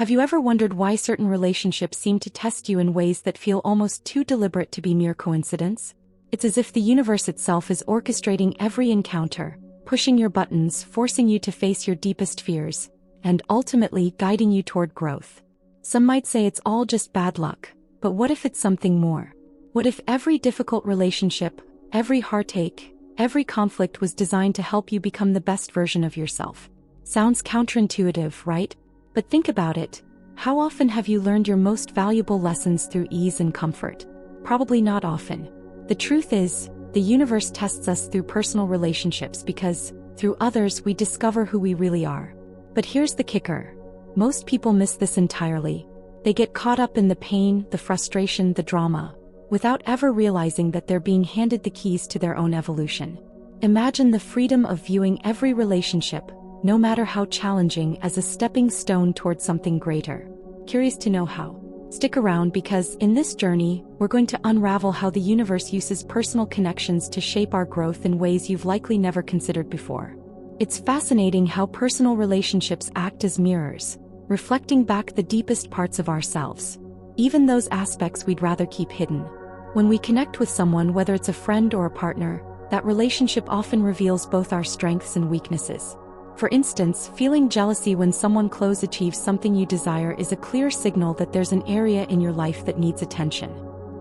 Have you ever wondered why certain relationships seem to test you in ways that feel almost too deliberate to be mere coincidence? It's as if the universe itself is orchestrating every encounter, pushing your buttons, forcing you to face your deepest fears, and ultimately guiding you toward growth. Some might say it's all just bad luck, but what if it's something more? What if every difficult relationship, every heartache, every conflict was designed to help you become the best version of yourself? Sounds counterintuitive, right? But think about it. How often have you learned your most valuable lessons through ease and comfort? Probably not often. The truth is, the universe tests us through personal relationships because, through others, we discover who we really are. But here's the kicker. Most people miss this entirely. They get caught up in the pain, the frustration, the drama, without ever realizing that they're being handed the keys to their own evolution. Imagine the freedom of viewing every relationship, no matter how challenging, as a stepping stone towards something greater. Curious to know how? Stick around because, in this journey, we're going to unravel how the universe uses personal connections to shape our growth in ways you've likely never considered before. It's fascinating how personal relationships act as mirrors, reflecting back the deepest parts of ourselves, even those aspects we'd rather keep hidden. When we connect with someone, whether it's a friend or a partner, that relationship often reveals both our strengths and weaknesses. For instance, feeling jealousy when someone close achieves something you desire is a clear signal that there's an area in your life that needs attention.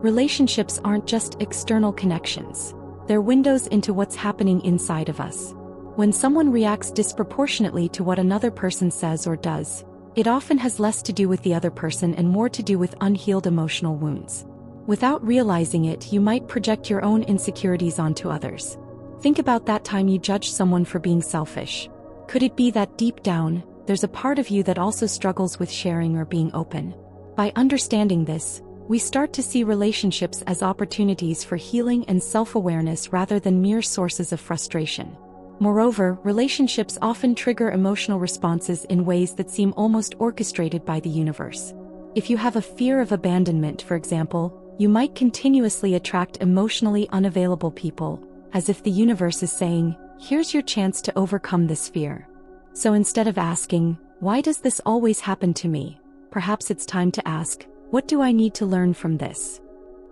Relationships aren't just external connections. They're windows into what's happening inside of us. When someone reacts disproportionately to what another person says or does, it often has less to do with the other person and more to do with unhealed emotional wounds. Without realizing it, you might project your own insecurities onto others. Think about that time you judged someone for being selfish. Could it be that deep down, there's a part of you that also struggles with sharing or being open? By understanding this, we start to see relationships as opportunities for healing and self-awareness rather than mere sources of frustration. Moreover, relationships often trigger emotional responses in ways that seem almost orchestrated by the universe. If you have a fear of abandonment, for example, you might continuously attract emotionally unavailable people, as if the universe is saying, "Here's your chance to overcome this fear." So instead of asking, "Why does this always happen to me?" perhaps it's time to ask, "What do I need to learn from this?"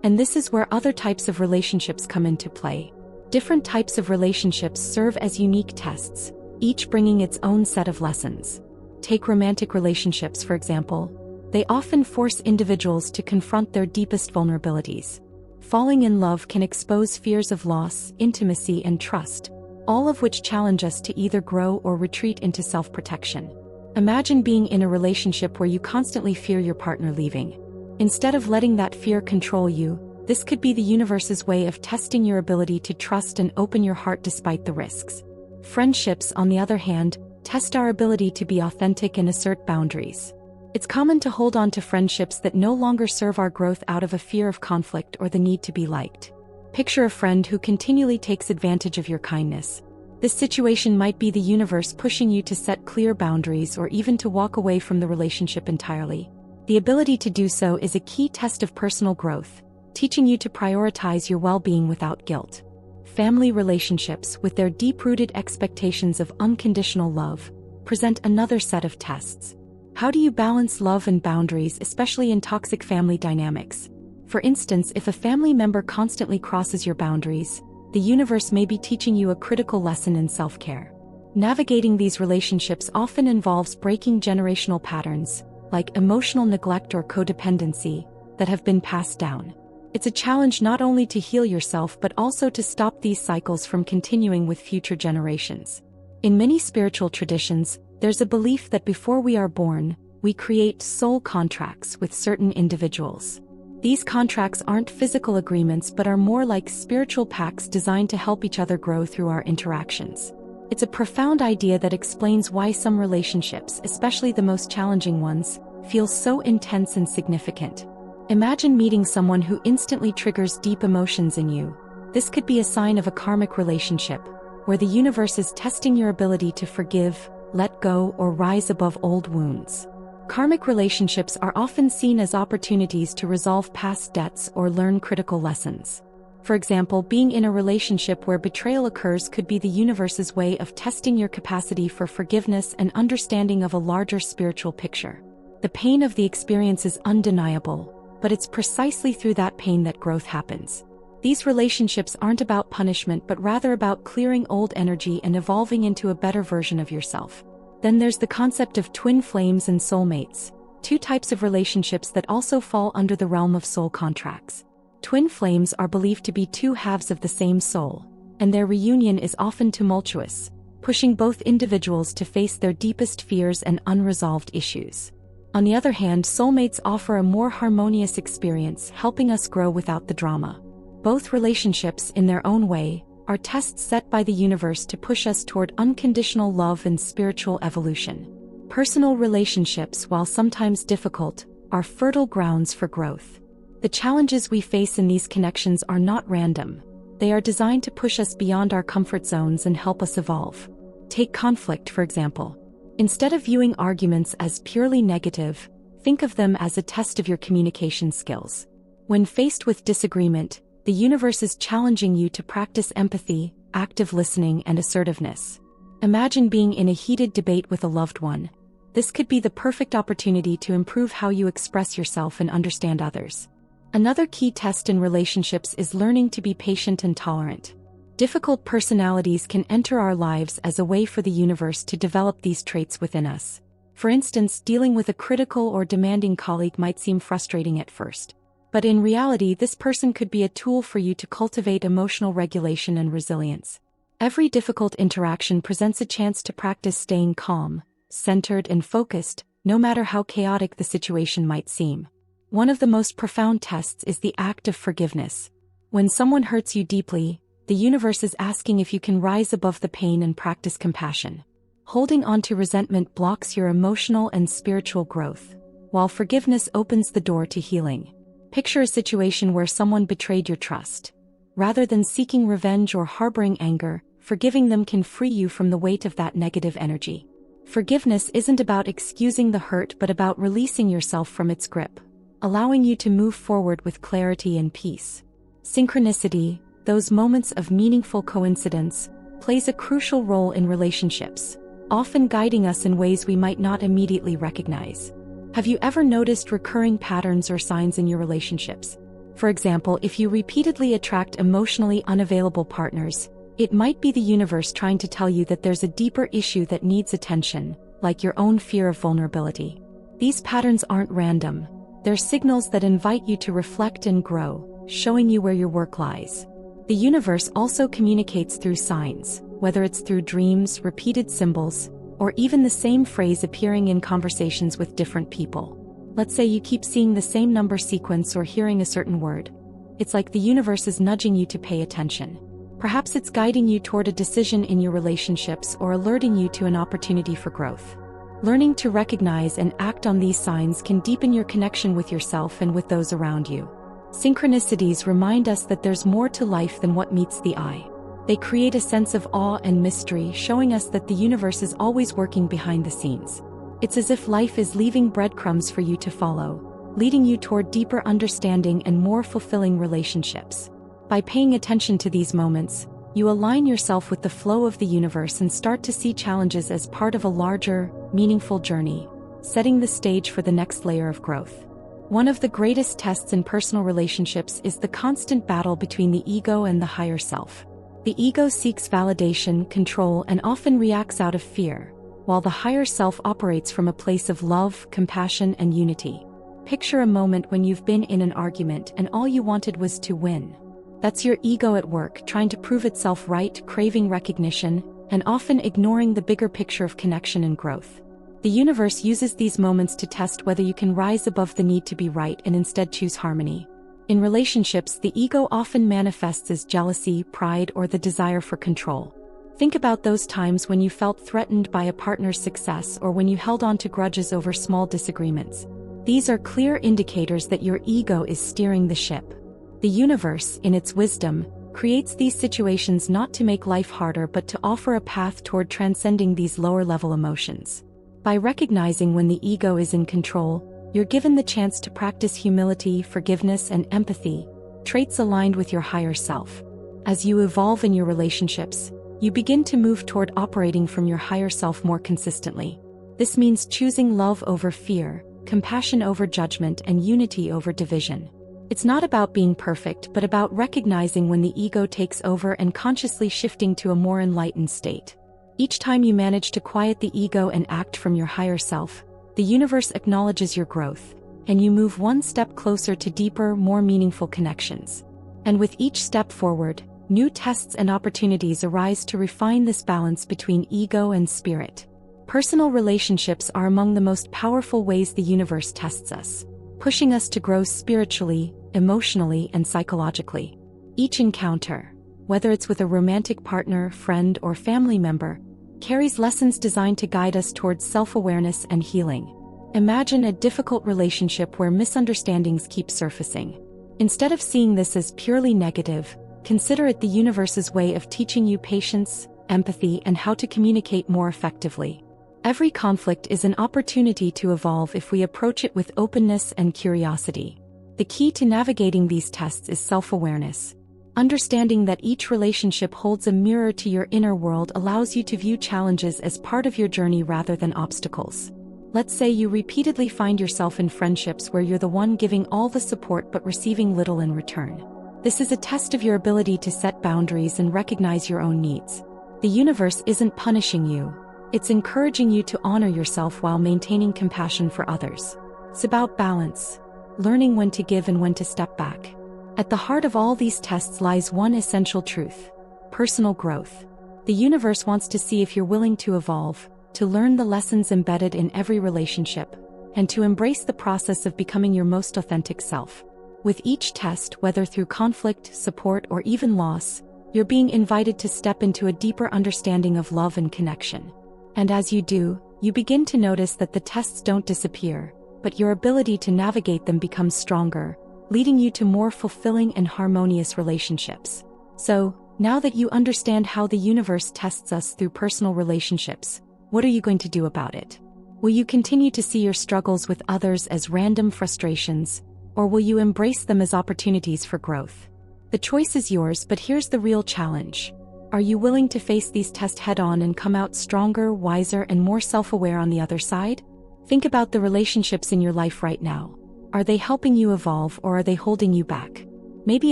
And this is where other types of relationships come into play. Different types of relationships serve as unique tests, each bringing its own set of lessons. Take romantic relationships, for example. They often force individuals to confront their deepest vulnerabilities. Falling in love can expose fears of loss, intimacy, and trust, all of which challenge us to either grow or retreat into self-protection. Imagine being in a relationship where you constantly fear your partner leaving. Instead of letting that fear control you, this could be the universe's way of testing your ability to trust and open your heart despite the risks. Friendships, on the other hand, test our ability to be authentic and assert boundaries. It's common to hold on to friendships that no longer serve our growth out of a fear of conflict or the need to be liked. Picture a friend who continually takes advantage of your kindness. This situation might be the universe pushing you to set clear boundaries or even to walk away from the relationship entirely. The ability to do so is a key test of personal growth, teaching you to prioritize your well-being without guilt. Family relationships, with their deep-rooted expectations of unconditional love, present another set of tests. How do you balance love and boundaries, especially in toxic family dynamics? For instance, if a family member constantly crosses your boundaries, the universe may be teaching you a critical lesson in self-care. Navigating these relationships often involves breaking generational patterns, like emotional neglect or codependency, that have been passed down. It's a challenge not only to heal yourself but also to stop these cycles from continuing with future generations. In many spiritual traditions, there's a belief that before we are born, we create soul contracts with certain individuals. These contracts aren't physical agreements but are more like spiritual pacts designed to help each other grow through our interactions. It's a profound idea that explains why some relationships, especially the most challenging ones, feel so intense and significant. Imagine meeting someone who instantly triggers deep emotions in you. This could be a sign of a karmic relationship, where the universe is testing your ability to forgive, let go, or rise above old wounds. Karmic relationships are often seen as opportunities to resolve past debts or learn critical lessons. For example, being in a relationship where betrayal occurs could be the universe's way of testing your capacity for forgiveness and understanding of a larger spiritual picture. The pain of the experience is undeniable, but it's precisely through that pain that growth happens. These relationships aren't about punishment but rather about clearing old energy and evolving into a better version of yourself. Then there's the concept of twin flames and soulmates, two types of relationships that also fall under the realm of soul contracts. Twin flames are believed to be two halves of the same soul, and their reunion is often tumultuous, pushing both individuals to face their deepest fears and unresolved issues. On the other hand, soulmates offer a more harmonious experience, helping us grow without the drama. Both relationships, in their own way, are tests set by the universe to push us toward unconditional love and spiritual evolution. Personal relationships, while sometimes difficult, are fertile grounds for growth. The challenges we face in these connections are not random. They are designed to push us beyond our comfort zones and help us evolve. Take conflict, for example. Instead of viewing arguments as purely negative, think of them as a test of your communication skills. When faced with disagreement, the universe is challenging you to practice empathy, active listening, and assertiveness. Imagine being in a heated debate with a loved one. This could be the perfect opportunity to improve how you express yourself and understand others. Another key test in relationships is learning to be patient and tolerant. Difficult personalities can enter our lives as a way for the universe to develop these traits within us. For instance, dealing with a critical or demanding colleague might seem frustrating at first. But in reality, this person could be a tool for you to cultivate emotional regulation and resilience. Every difficult interaction presents a chance to practice staying calm, centered, and focused, no matter how chaotic the situation might seem. One of the most profound tests is the act of forgiveness. When someone hurts you deeply, the universe is asking if you can rise above the pain and practice compassion. Holding on to resentment blocks your emotional and spiritual growth, while forgiveness opens the door to healing. Picture a situation where someone betrayed your trust. Rather than seeking revenge or harboring anger, forgiving them can free you from the weight of that negative energy. Forgiveness isn't about excusing the hurt but about releasing yourself from its grip, allowing you to move forward with clarity and peace. Synchronicity, those moments of meaningful coincidence, plays a crucial role in relationships, often guiding us in ways we might not immediately recognize. Have you ever noticed recurring patterns or signs in your relationships? For example, if you repeatedly attract emotionally unavailable partners, it might be the universe trying to tell you that there's a deeper issue that needs attention, like your own fear of vulnerability. These patterns aren't random. They're signals that invite you to reflect and grow, showing you where your work lies. The universe also communicates through signs, whether it's through dreams, repeated symbols, or even the same phrase appearing in conversations with different people. Let's say you keep seeing the same number sequence or hearing a certain word. It's like the universe is nudging you to pay attention. Perhaps it's guiding you toward a decision in your relationships or alerting you to an opportunity for growth. Learning to recognize and act on these signs can deepen your connection with yourself and with those around you. Synchronicities remind us that there's more to life than what meets the eye. They create a sense of awe and mystery, showing us that the universe is always working behind the scenes. It's as if life is leaving breadcrumbs for you to follow, leading you toward deeper understanding and more fulfilling relationships. By paying attention to these moments, you align yourself with the flow of the universe and start to see challenges as part of a larger, meaningful journey, setting the stage for the next layer of growth. One of the greatest tests in personal relationships is the constant battle between the ego and the higher self. The ego seeks validation, control, and often reacts out of fear, while the higher self operates from a place of love, compassion, and unity. Picture a moment when you've been in an argument and all you wanted was to win. That's your ego at work, trying to prove itself right, craving recognition, and often ignoring the bigger picture of connection and growth. The universe uses these moments to test whether you can rise above the need to be right and instead choose harmony. In relationships, the ego often manifests as jealousy, pride, or the desire for control. Think about those times when you felt threatened by a partner's success or when you held on to grudges over small disagreements. These are clear indicators that your ego is steering the ship. The universe, in its wisdom, creates these situations not to make life harder but to offer a path toward transcending these lower-level emotions. By recognizing when the ego is in control, you're given the chance to practice humility, forgiveness, and empathy, traits aligned with your higher self. As you evolve in your relationships, you begin to move toward operating from your higher self more consistently. This means choosing love over fear, compassion over judgment, and unity over division. It's not about being perfect, but about recognizing when the ego takes over and consciously shifting to a more enlightened state. Each time you manage to quiet the ego and act from your higher self, the universe acknowledges your growth, and you move one step closer to deeper, more meaningful connections. And with each step forward, new tests and opportunities arise to refine this balance between ego and spirit. Personal relationships are among the most powerful ways the universe tests us, pushing us to grow spiritually, emotionally, and psychologically. Each encounter, whether it's with a romantic partner, friend, or family member, carries lessons designed to guide us towards self-awareness and healing. Imagine a difficult relationship where misunderstandings keep surfacing. Instead of seeing this as purely negative, consider it the universe's way of teaching you patience, empathy, and how to communicate more effectively. Every conflict is an opportunity to evolve if we approach it with openness and curiosity. The key to navigating these tests is self-awareness. Understanding that each relationship holds a mirror to your inner world allows you to view challenges as part of your journey rather than obstacles. Let's say you repeatedly find yourself in friendships where you're the one giving all the support but receiving little in return. This is a test of your ability to set boundaries and recognize your own needs. The universe isn't punishing you. It's encouraging you to honor yourself while maintaining compassion for others. It's about balance, learning when to give and when to step back. At the heart of all these tests lies one essential truth: personal growth. The universe wants to see if you're willing to evolve, to learn the lessons embedded in every relationship, and to embrace the process of becoming your most authentic self. With each test, whether through conflict, support, or even loss, you're being invited to step into a deeper understanding of love and connection. And as you do, you begin to notice that the tests don't disappear, but your ability to navigate them becomes stronger, leading you to more fulfilling and harmonious relationships. So, now that you understand how the universe tests us through personal relationships, what are you going to do about it? Will you continue to see your struggles with others as random frustrations, or will you embrace them as opportunities for growth? The choice is yours, but here's the real challenge. Are you willing to face these tests head-on and come out stronger, wiser, and more self-aware on the other side? Think about the relationships in your life right now. Are they helping you evolve, or are they holding you back? Maybe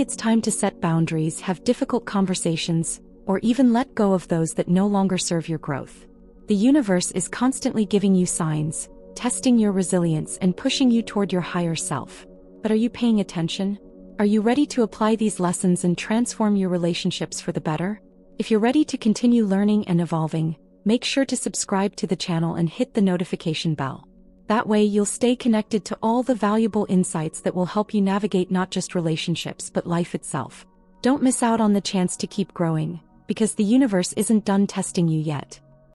it's time to set boundaries, have difficult conversations, or even let go of those that no longer serve your growth. The universe is constantly giving you signs, testing your resilience and pushing you toward your higher self. But are you paying attention? Are you ready to apply these lessons and transform your relationships for the better? If you're ready to continue learning and evolving, make sure to subscribe to the channel and hit the notification bell. That way you'll stay connected to all the valuable insights that will help you navigate not just relationships but life itself. Don't miss out on the chance to keep growing, because the universe isn't done testing you yet.